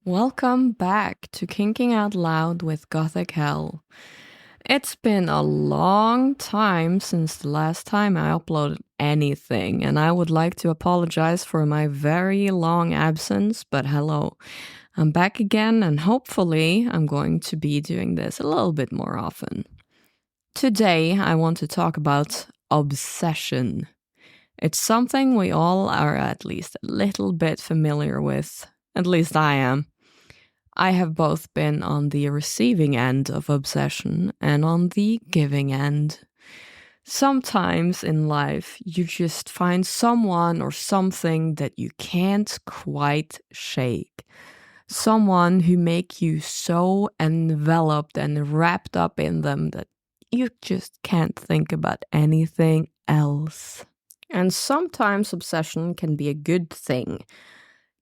Welcome back to Kinking Out Loud with Gothic Hell. It's been a long time since the last time I uploaded anything, and I would like to apologize for my very long absence, but hello. I'm back again, and hopefully I'm going to be doing this a little bit more often. Today, I want to talk about obsession. It's something we all are at least a little bit familiar with. At least I am. I have both been on the receiving end of obsession and on the giving end. Sometimes in life, you just find someone or something that you can't quite shake. Someone who make you so enveloped and wrapped up in them that you just can't think about anything else. And sometimes obsession can be a good thing.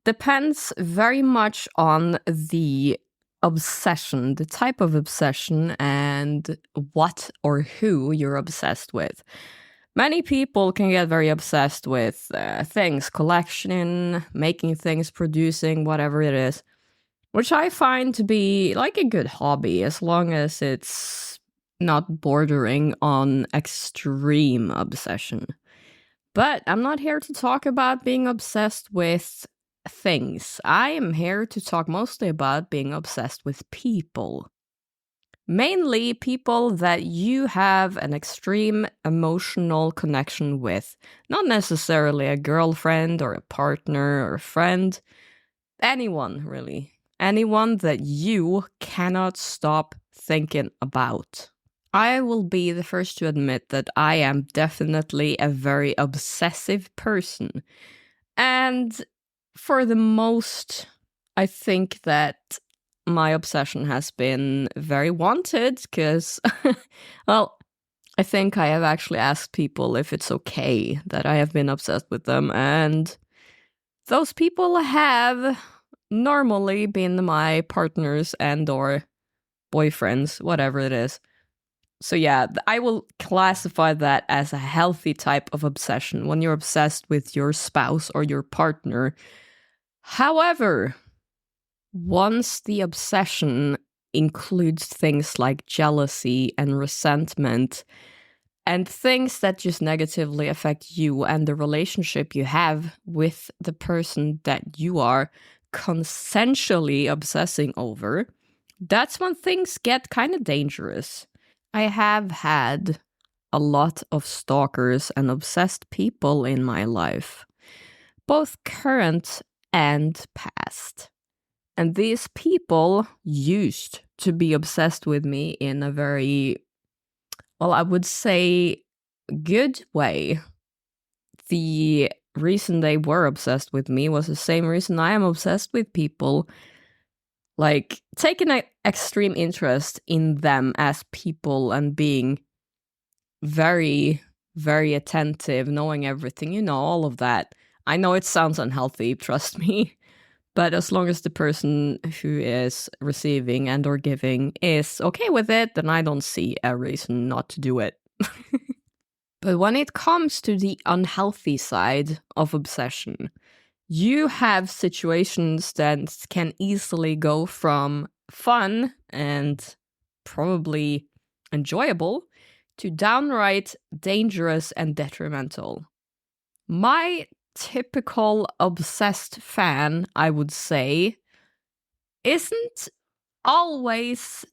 Depends very much on the obsession, the type of obsession, and what or who you're obsessed with. Many people can get very obsessed with things, collection, making things, producing, whatever it is, which I find to be like a good hobby as long as it's not bordering on extreme obsession. But I'm not here to talk about being obsessed with things. I am here to talk mostly about being obsessed with people. Mainly people that you have an extreme emotional connection with. Not necessarily a girlfriend or a partner or a friend. Anyone, really. Anyone that you cannot stop thinking about. I will be the first to admit that I am definitely a very obsessive person. And for the most, I think that my obsession has been very wanted because, well, I think I have actually asked people if it's okay that I have been obsessed with them. And those people have normally been my partners and or boyfriends, whatever it is. So yeah, I will classify that as a healthy type of obsession when you're obsessed with your spouse or your partner. However, once the obsession includes things like jealousy and resentment and things that just negatively affect you and the relationship you have with the person that you are consensually obsessing over, that's when things get kind of dangerous. I have had a lot of stalkers and obsessed people in my life, both current and past. And these people used to be obsessed with me in a very, well, I would say, good way. The reason they were obsessed with me was the same reason I am obsessed with people. Like, taking an extreme interest in them as people and being very, very attentive, knowing everything, all of that. I know it sounds unhealthy, trust me. But as long as the person who is receiving and or giving is okay with it, then I don't see a reason not to do it. But when it comes to the unhealthy side of obsession, you have situations that can easily go from fun and probably enjoyable to downright dangerous and detrimental. My typical obsessed fan, I would say, isn't always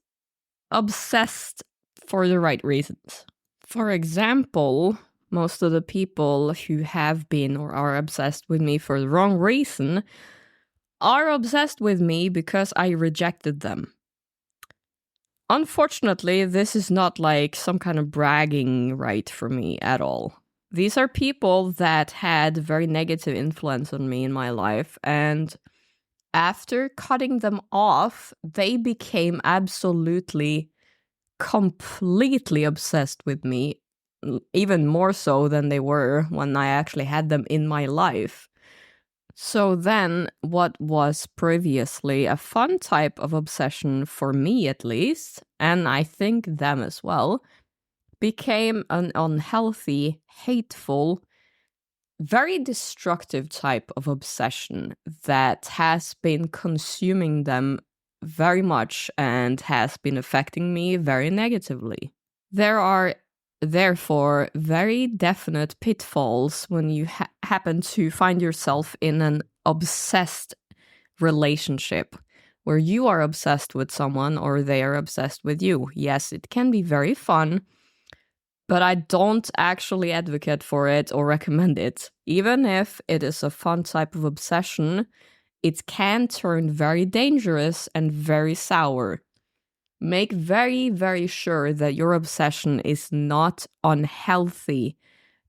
obsessed for the right reasons. For example, most of the people who have been or are obsessed with me for the wrong reason are obsessed with me because I rejected them. Unfortunately, this is not like some kind of bragging right for me at all. These are people that had very negative influence on me in my life, and after cutting them off, they became absolutely, completely obsessed with me, even more so than they were when I actually had them in my life. So then, what was previously a fun type of obsession for me at least, and I think them as well, became an unhealthy, hateful, very destructive type of obsession that has been consuming them very much and has been affecting me very negatively. There are therefore very definite pitfalls when you happen to find yourself in an obsessed relationship where you are obsessed with someone or they are obsessed with you. Yes, it can be very fun, but I don't actually advocate for it or recommend it. Even if it is a fun type of obsession, it can turn very dangerous and very sour. Make very, very sure that your obsession is not unhealthy,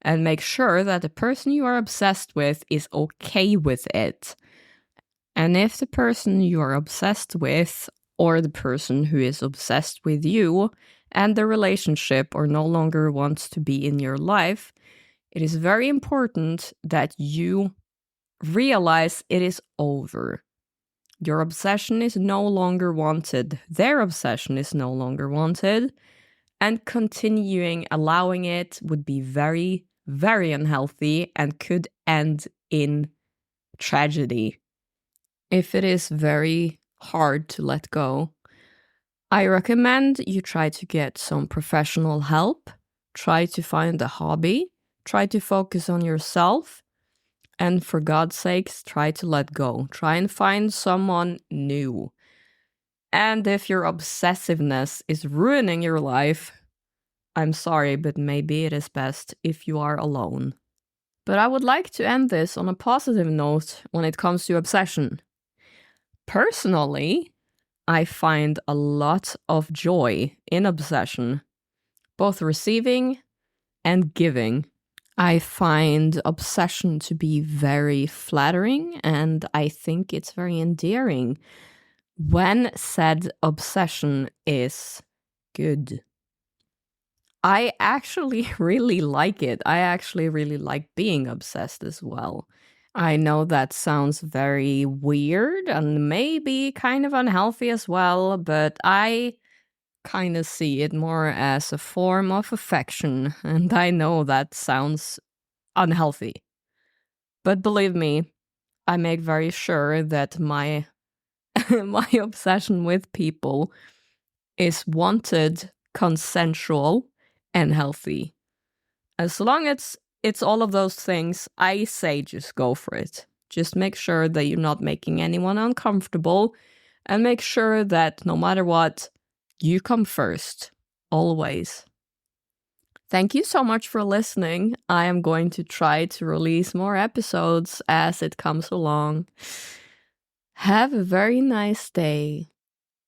and make sure that the person you are obsessed with is okay with it. And if the person you are obsessed with, or the person who is obsessed with you, and the relationship or no longer wants to be in your life, it is very important that you realize it is over. Your obsession is no longer wanted. Their obsession is no longer wanted. And continuing allowing it would be very, very unhealthy and could end in tragedy. If it is very hard to let go, I recommend you try to get some professional help, try to find a hobby, try to focus on yourself, and for God's sakes, try to let go. Try and find someone new. And if your obsessiveness is ruining your life, I'm sorry, but maybe it is best if you are alone. But I would like to end this on a positive note when it comes to obsession. Personally, I find a lot of joy in obsession, both receiving and giving. I find obsession to be very flattering, and I think it's very endearing when said obsession is good. I actually really like it. I actually really like being obsessed as well. I know that sounds very weird and maybe kind of unhealthy as well, but I kind of see it more as a form of affection, and I know that sounds unhealthy. But believe me, I make very sure that my my obsession with people is wanted, consensual, and healthy. As long as it's all of those things, I say just go for it. Just make sure that you're not making anyone uncomfortable, and make sure that no matter what, you come first, always. Thank you so much for listening. I am going to try to release more episodes as it comes along. Have a very nice day.